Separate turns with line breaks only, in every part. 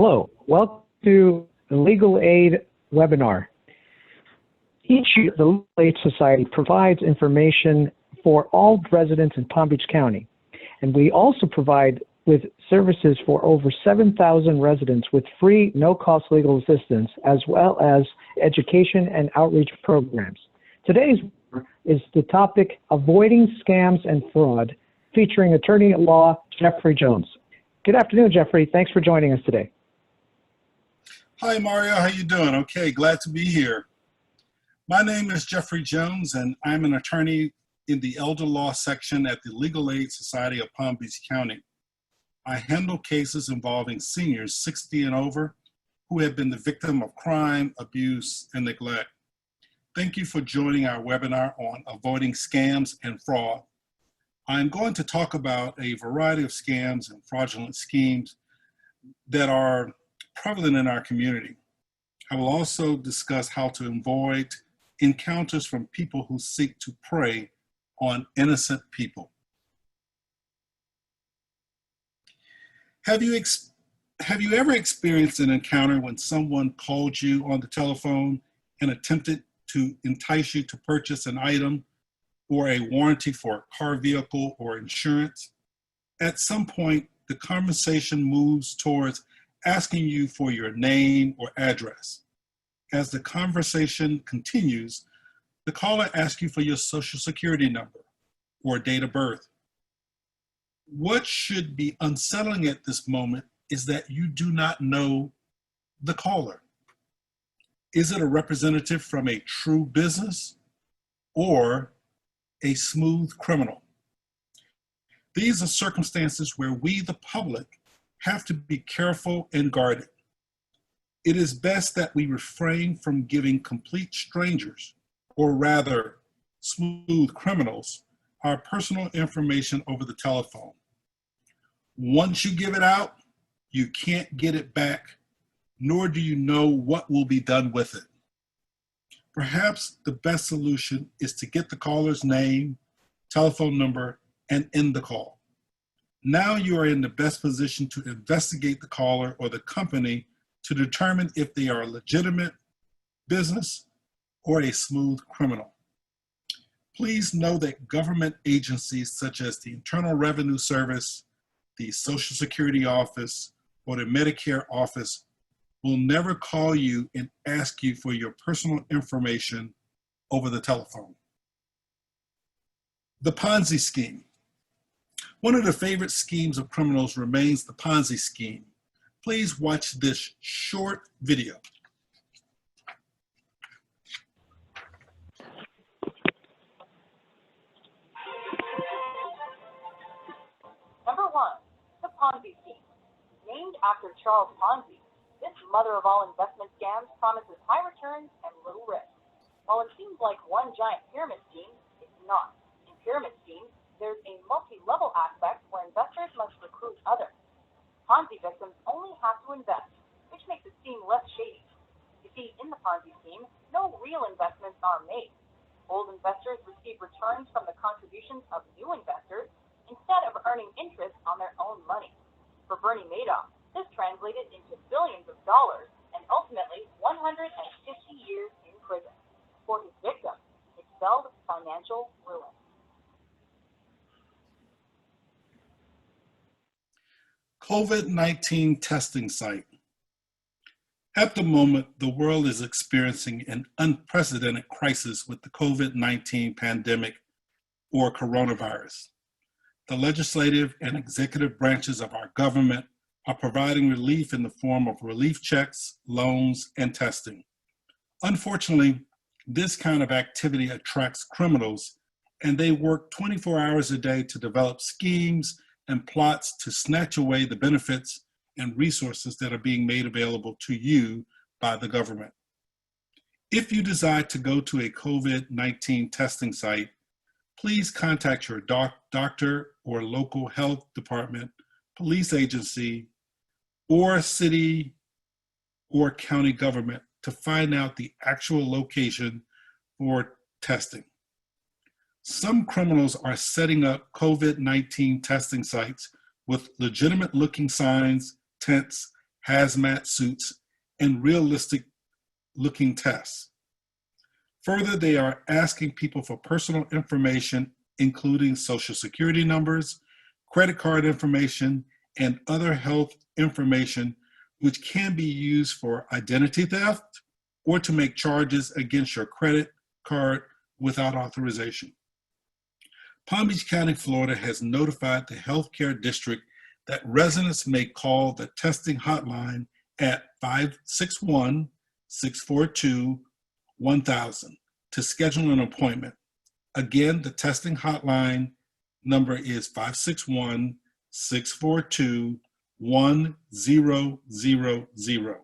Hello, welcome to the Legal Aid webinar. Each year, the Legal Aid Society provides information for all residents in Palm Beach County, and we also provide with services for over 7,000 residents with free, no-cost legal assistance, as well as education and outreach programs. Today's is the topic, Avoiding Scams and Fraud, featuring attorney at law Jeffrey Jones. Good afternoon, Jeffrey. Thanks for joining us today.
Hi, Mario. How you doing? Okay, glad to be here. My name is Jeffrey Jones, and I'm an attorney in the elder law section at the Legal Aid Society of Palm Beach County. I handle cases involving seniors 60 and over who have been the victim of crime, abuse, and neglect. Thank you for joining our webinar on avoiding scams and fraud. I'm going to talk about a variety of scams and fraudulent schemes that are prevalent in our community. I will also discuss how to avoid encounters from people who seek to prey on innocent people. Have you ever experienced an encounter when someone called you on the telephone and attempted to entice you to purchase an item or a warranty for a car, vehicle, or insurance? At some point, the conversation moves towards asking you for your name or address. As the conversation continues, the caller asks you for your social security number or date of birth. What should be unsettling at this moment is that you do not know the caller. Is it a representative from a true business or a smooth criminal? These are circumstances where we, the public, have to be careful and guarded. It is best that we refrain from giving complete strangers, or rather smooth criminals, our personal information over the telephone. Once you give it out, you can't get it back, nor do you know what will be done with it. Perhaps the best solution is to get the caller's name, telephone number, and end the call. Now you are in the best position to investigate the caller or the company to determine if they are a legitimate business or a smooth criminal. Please know that government agencies such as the Internal Revenue Service, the Social Security Office, or the Medicare office will never call you and ask you for your personal information over the telephone. The Ponzi Scheme. One of the favorite schemes of criminals remains the Ponzi Scheme. Please watch this short video.
Number 1, the Ponzi Scheme. Named after Charles Ponzi, this mother of all investment scams promises high returns and little risk. While it seems like one giant pyramid scheme, it's not. In pyramid schemes, there's a multi-level aspect where investors must recruit others. Ponzi victims only have to invest, which makes it seem less shady. You see, in the Ponzi scheme, no real investments are made. Old investors receive returns from the contributions of new investors instead of earning interest on their own money. For Bernie Madoff, this translated into billions of dollars and ultimately 150 years in prison. For his victims, it spelled financial ruin.
COVID-19 testing site. At the moment, the world is experiencing an unprecedented crisis with the COVID-19 pandemic or coronavirus. The legislative and executive branches of our government are providing relief in the form of relief checks, loans, and testing. Unfortunately, this kind of activity attracts criminals, and they work 24 hours a day to develop schemes and plots to snatch away the benefits and resources that are being made available to you by the government. If you decide to go to a COVID-19 testing site, please contact your doctor or local health department, police agency, or city or county government to find out the actual location for testing. Some criminals are setting up COVID-19 testing sites with legitimate looking signs, tents, hazmat suits, and realistic looking tests. Further, they are asking people for personal information, including social security numbers, credit card information, and other health information, which can be used for identity theft or to make charges against your credit card without authorization. Palm Beach County, Florida has notified the healthcare district that residents may call the testing hotline at 561-642-1000 to schedule an appointment. Again, the testing hotline number is 561-642-1000.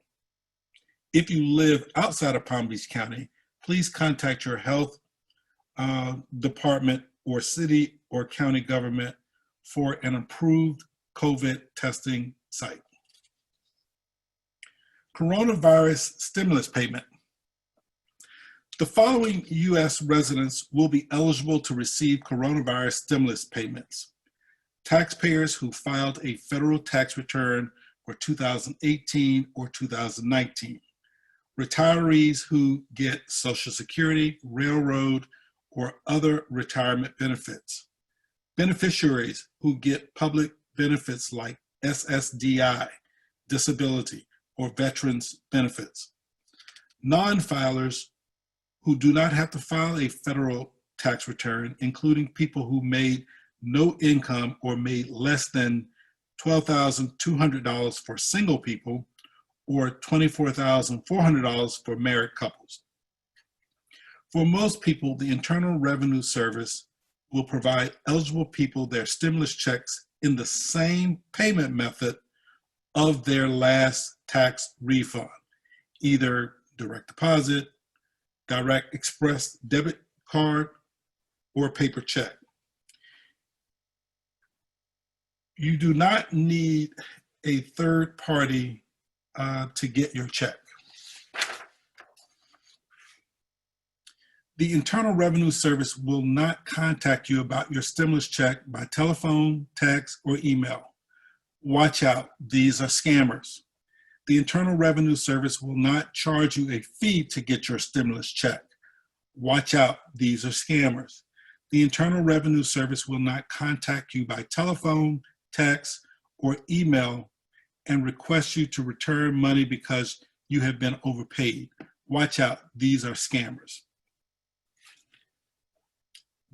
If you live outside of Palm Beach County, please contact your health department or city or county government for an approved COVID testing site. Coronavirus stimulus payment. The following U.S. residents will be eligible to receive coronavirus stimulus payments: taxpayers who filed a federal tax return for 2018 or 2019, retirees who get Social Security, railroad, or other retirement benefits, beneficiaries who get public benefits like SSDI, disability, or veterans benefits, non-filers who do not have to file a federal tax return, including people who made no income or made less than $12,200 for single people or $24,400 for married couples. For most people, the Internal Revenue Service will provide eligible people their stimulus checks in the same payment method of their last tax refund, either direct deposit, direct express debit card, or paper check. You do not need a third party to get your check. The Internal Revenue Service will not contact you about your stimulus check by telephone, text, or email. Watch out, these are scammers. The Internal Revenue Service will not charge you a fee to get your stimulus check. Watch out, these are scammers. The Internal Revenue Service will not contact you by telephone, text, or email and request you to return money because you have been overpaid. Watch out, these are scammers.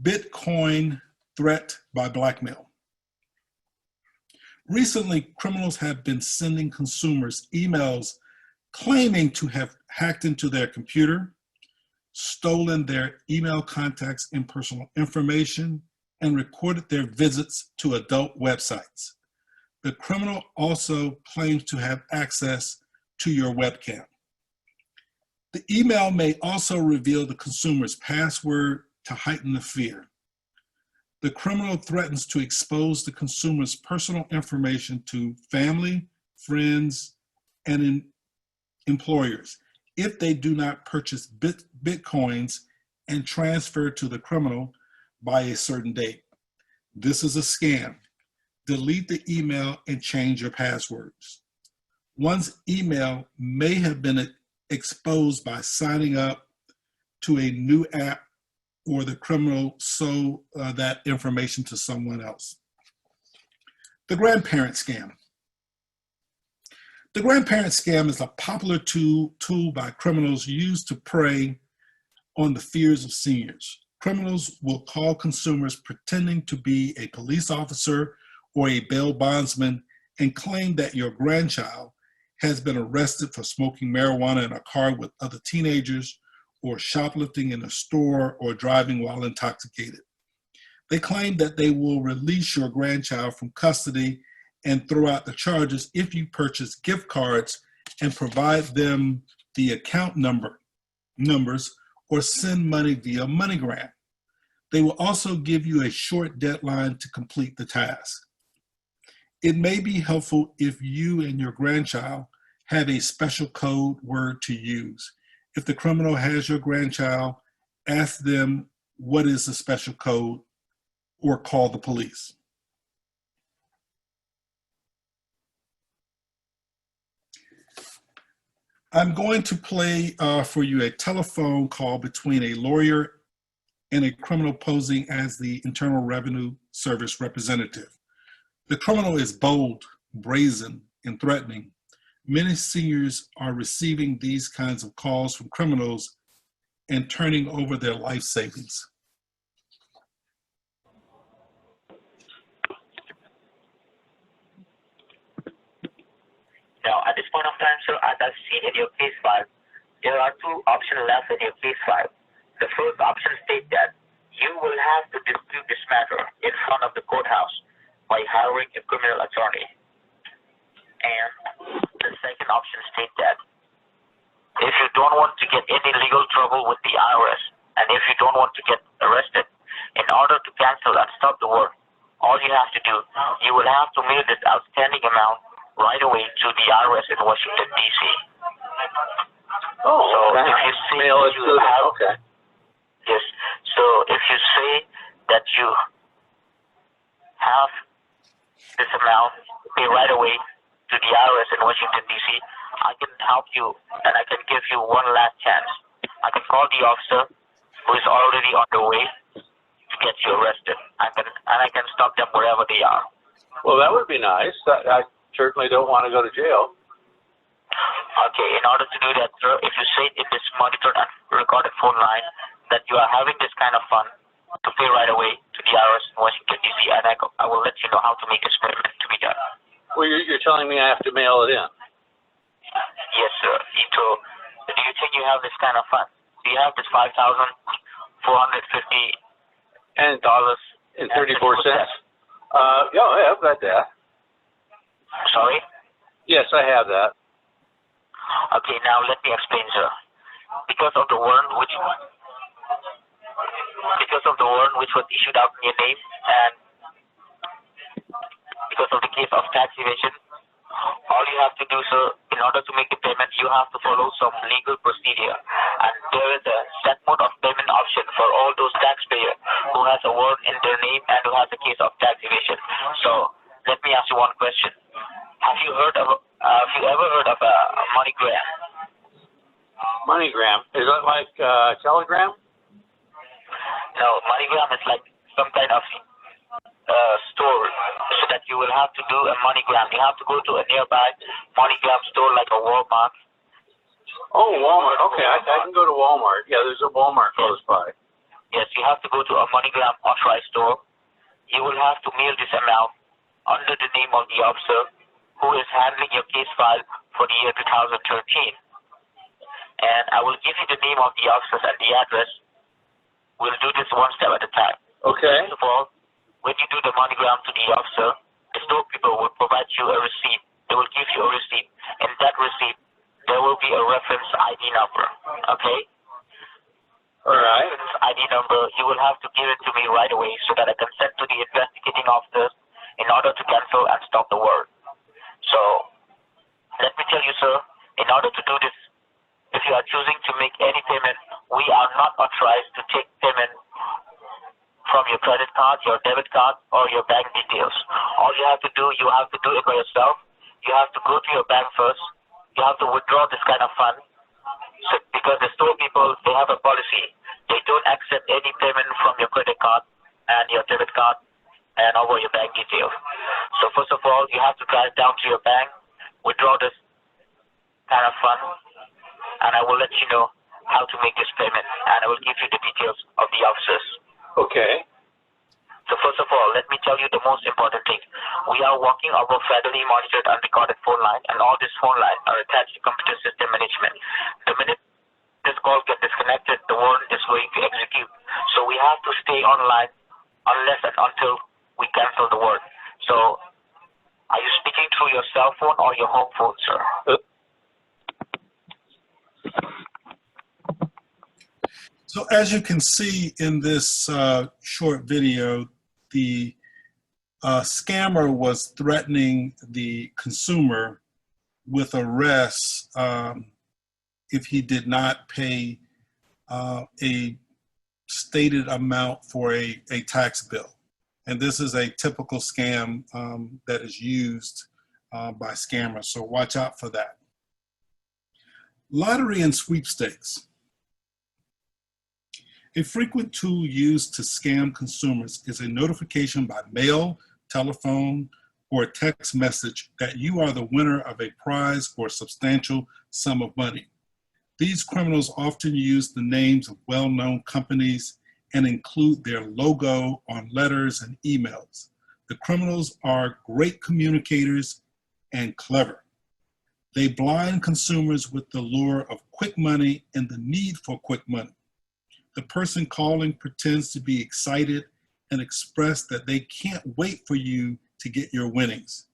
Bitcoin threat by blackmail. Recently, criminals have been sending consumers emails claiming to have hacked into their computer, stolen their email contacts and personal information, and recorded their visits to adult websites. The criminal also claims to have access to your webcam. The email may also reveal the consumer's password to heighten the fear. The criminal threatens to expose the consumer's personal information to family, friends, and employers if they do not purchase bitcoins and transfer to the criminal by a certain date. This is a scam. Delete the email and change your passwords. One's email may have been exposed by signing up to a new app, or the criminal sold that information to someone else. The grandparent scam. The grandparent scam is a popular tool by criminals used to prey on the fears of seniors. Criminals will call consumers pretending to be a police officer or a bail bondsman and claim that your grandchild has been arrested for smoking marijuana in a car with other teenagers, or shoplifting in a store, or driving while intoxicated. They claim that they will release your grandchild from custody and throw out the charges if you purchase gift cards and provide them the account numbers or send money via MoneyGram. They will also give you a short deadline to complete the task. It may be helpful if you and your grandchild have a special code word to use. If the criminal has your grandchild, ask them what is the special code or call the police. I'm going to play for you a telephone call between a lawyer and a criminal posing as the Internal Revenue Service representative. The criminal is bold, brazen, and threatening. Many seniors are receiving these kinds of calls from criminals and turning over their life savings.
Now, at this point of time, sir, as I've seen in your case file, there are two options left in your case file. The first option states that you will have to dispute this matter in front of the courthouse by hiring a criminal attorney. And the second option states that if you don't want to get any legal trouble with the IRS, and if you don't want to get arrested, in order to cancel and stop the work, all you have to do, you will have to mail this outstanding amount right away to the IRS in Washington, D.C.
Oh,
So
okay.
if you say
Mail it
you
to
have,
okay.
yes, so if you say that you have this amount, pay right away to the IRS in Washington, D.C., I can help you and I can give you one last chance. I can call the officer who is already on the way to get you arrested. I can stop them wherever they are.
Well, that would be nice. I certainly don't want to go to jail.
Okay, in order to do that, sir, if you say in this monitored and recorded phone line that you are having this kind of fun, to pay right away to the IRS in Washington, D.C., and I will let you know how to make this payment to be done.
Well, you're telling me I have to mail it in.
Yes, sir. So, do you think you have this kind of fun? Do you have this $5,450?
And $34. Yeah, I've got that.
Sorry?
Yes, I have that.
Okay, now let me explain, sir. Because of the warrant which was issued out in your name, and because of the case of tax evasion, all you have to do, sir, in order to make the payment, you have to follow some legal procedure. And there is a set mode of payment option for all those taxpayers who has a warrant in their name and who has a case of tax evasion. So let me ask you one question. Have you ever heard of a MoneyGram?
MoneyGram. Is that like Telegram?
No, MoneyGram is like some kind of store, so that you will have to do a MoneyGram. You have to go to a nearby MoneyGram store like a Walmart.
Oh, Walmart. Okay, I can go to Walmart. Yeah, there's a Walmart close by.
Yes, you have to go to a MoneyGram authorized store. You will have to mail this amount under the name of the officer who is handling your case file for the year 2013. And I will give you the name of the officers and the address. We'll do this one step at a time.
Okay.
First of all, when you do the MoneyGram to the officer, the store people will provide you a receipt. They will give you a receipt. In that receipt, there will be a reference ID number. Okay?
All right.
Reference ID number, you will have to give it to me right away so that I can send to the investigating officers in order to cancel and stop the work. So, let me tell you, sir, in order to do this, if you are choosing to make any payment, we are not authorized to take payment from your credit card, your debit card, or your bank details. All you have to do, you have to do it by yourself. You have to go to your bank first. You have to withdraw this kind of fund. So, because the store people, they have a policy. They don't accept any payment from your credit card and your debit card and over your bank details. So first of all, you have to drive down to your bank, withdraw this kind of fund, and I will let you know how to make this payment, and I will give you the details of the officers.
Okay.
So first of all, let me tell you the most important thing. We are working over federally monitored and recorded phone line, and all these phone lines are attached to computer system management. The minute this call gets disconnected, the warrant is going to execute. So we have to stay online unless and until we cancel the warrant. So are you speaking through your cell phone or your home phone, sir?
So as you can see in this short video, the scammer was threatening the consumer with arrest if he did not pay a stated amount for a tax bill. And this is a typical scam that is used by scammers, so watch out for that. Lottery and sweepstakes. A frequent tool used to scam consumers is a notification by mail, telephone, or text message that you are the winner of a prize or substantial sum of money. These criminals often use the names of well-known companies and include their logo on letters and emails. The criminals are great communicators and clever. They blind consumers with the lure of quick money and the need for quick money. The person calling pretends to be excited and express that they can't wait for you to get your winnings.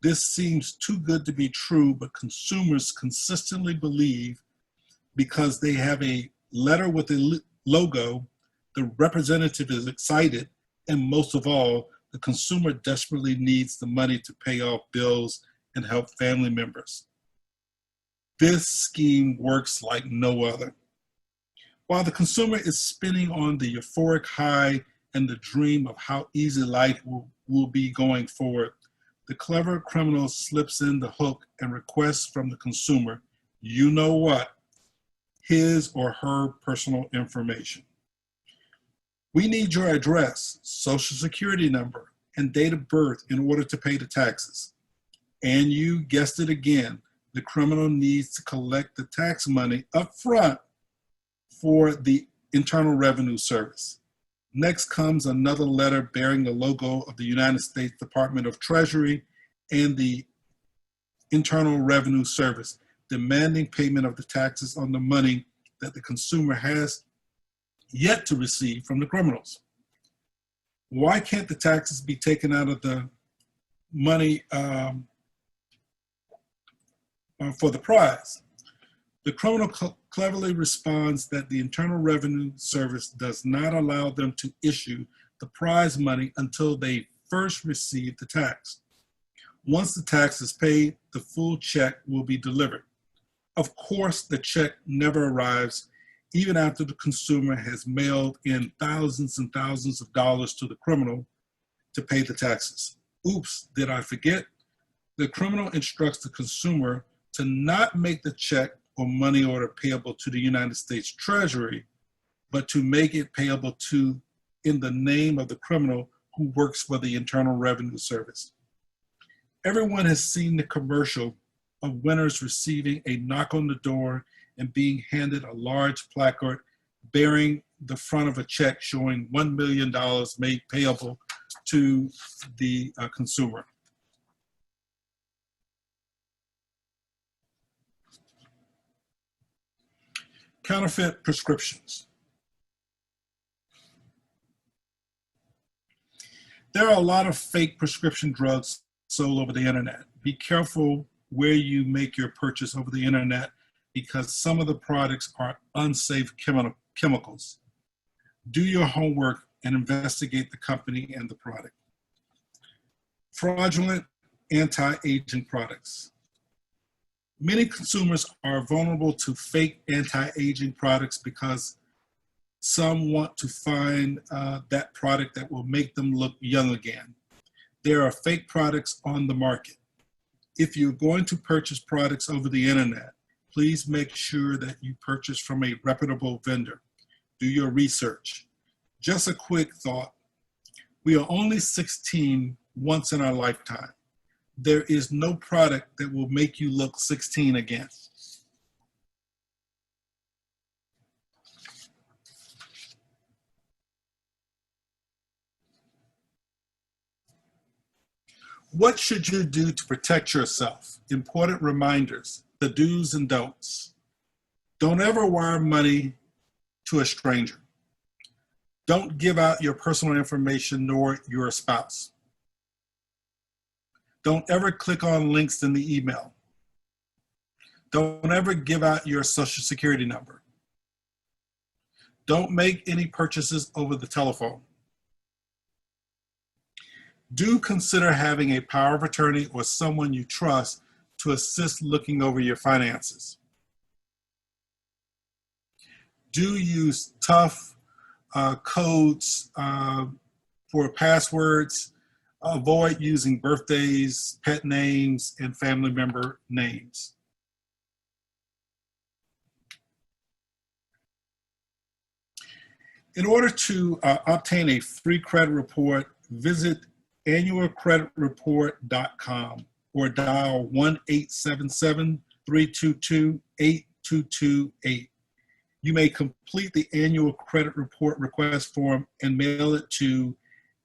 This seems too good to be true, but consumers consistently believe because they have a letter with a logo, the representative is excited, and most of all, the consumer desperately needs the money to pay off bills and help family members. This scheme works like no other. While the consumer is spinning on the euphoric high and the dream of how easy life will be going forward, the clever criminal slips in the hook and requests from the consumer, you know what, his or her personal information. We need your address, social security number, and date of birth in order to pay the taxes. And you guessed it again, the criminal needs to collect the tax money up front for the Internal Revenue Service. Next comes another letter bearing the logo of the United States Department of Treasury and the Internal Revenue Service, demanding payment of the taxes on the money that the consumer has yet to receive from the criminals. Why can't the taxes be taken out of the money for the prize? The criminal cleverly responds that the Internal Revenue Service does not allow them to issue the prize money until they first receive the tax. Once the tax is paid, the full check will be delivered. Of course, the check never arrives, even after the consumer has mailed in thousands and thousands of dollars to the criminal to pay the taxes. Oops, did I forget? The criminal instructs the consumer to not make the check or money order payable to the United States Treasury, but to make it payable to in the name of the criminal who works for the Internal Revenue Service. Everyone has seen the commercial of winners receiving a knock on the door and being handed a large placard bearing the front of a check showing $1 million made payable to the consumer. Counterfeit prescriptions. There are a lot of fake prescription drugs sold over the internet. Be careful where you make your purchase over the internet because some of the products are unsafe chemicals. Do your homework and investigate the company and the product. Fraudulent anti-aging products. Many consumers are vulnerable to fake anti-aging products because some want to find that product that will make them look young again. There are fake products on the market. If you're going to purchase products over the internet, please make sure that you purchase from a reputable vendor. Do your research. Just a quick thought. We are only 16 once in our lifetime. There is no product that will make you look 16 again. What should you do to protect yourself? Important reminders, the do's and don'ts. Don't ever wire money to a stranger. Don't give out your personal information nor your spouse. Don't ever click on links in the email. Don't ever give out your social security number. Don't make any purchases over the telephone. Do consider having a power of attorney or someone you trust to assist looking over your finances. Do use tough codes for passwords. Avoid using birthdays, pet names, and family member names. In order to obtain a free credit report, visit annualcreditreport.com or dial 1-877-322-8228. You may complete the annual credit report request form and mail it to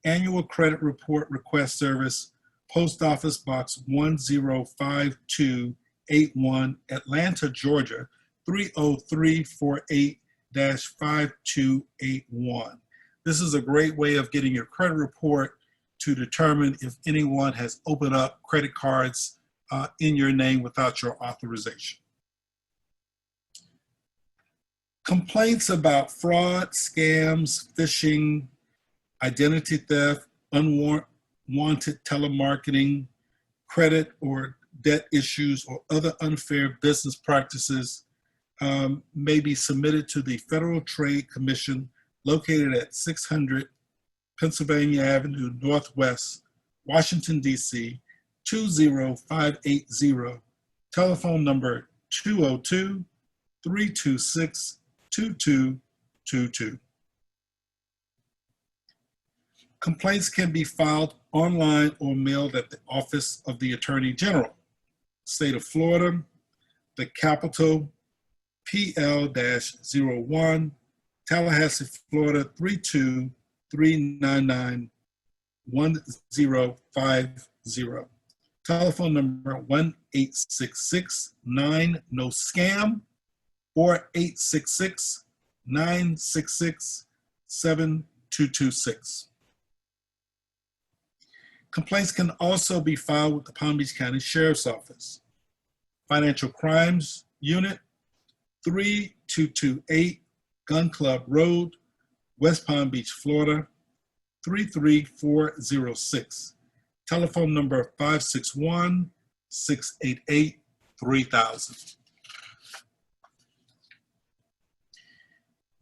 Annual Credit Report Request Service, Post Office Box 105-281, Atlanta, Georgia 30348-5281. This is a great way of getting your credit report to determine if anyone has opened up credit cards in your name without your authorization. Complaints about fraud, scams, phishing, identity theft, unwanted telemarketing, credit or debt issues, or other unfair business practices may be submitted to the Federal Trade Commission located at 600 Pennsylvania Avenue Northwest, Washington, D.C., 20580, telephone number 202-326-2222. Complaints can be filed online or mailed at the Office of the Attorney General, State of Florida, the Capitol, PL-01, Tallahassee, Florida 323991050. Telephone number 1-866-9-NO-SCAM or 866-966-7226. Complaints can also be filed with the Palm Beach County Sheriff's Office. Financial Crimes Unit, 3228 Gun Club Road, West Palm Beach, Florida, 33406. Telephone number 561-688-3000.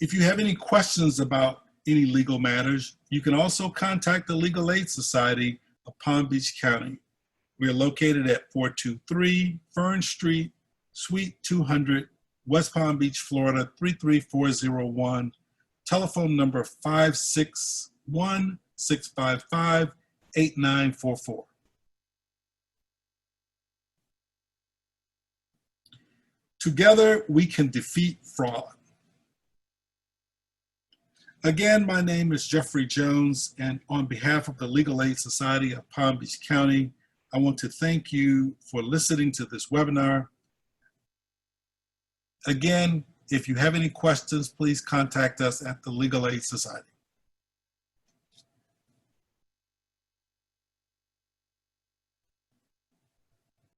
If you have any questions about any legal matters, you can also contact the Legal Aid Society of Palm Beach County. We are located at 423 Fern Street, Suite 200, West Palm Beach, Florida 33401. Telephone number 561-655-8944. Together, we can defeat fraud. Again, my name is Jeffrey Jones, and on behalf of the Legal Aid Society of Palm Beach County, I want to thank you for listening to this webinar. Again, if you have any questions, please contact us at the Legal Aid Society.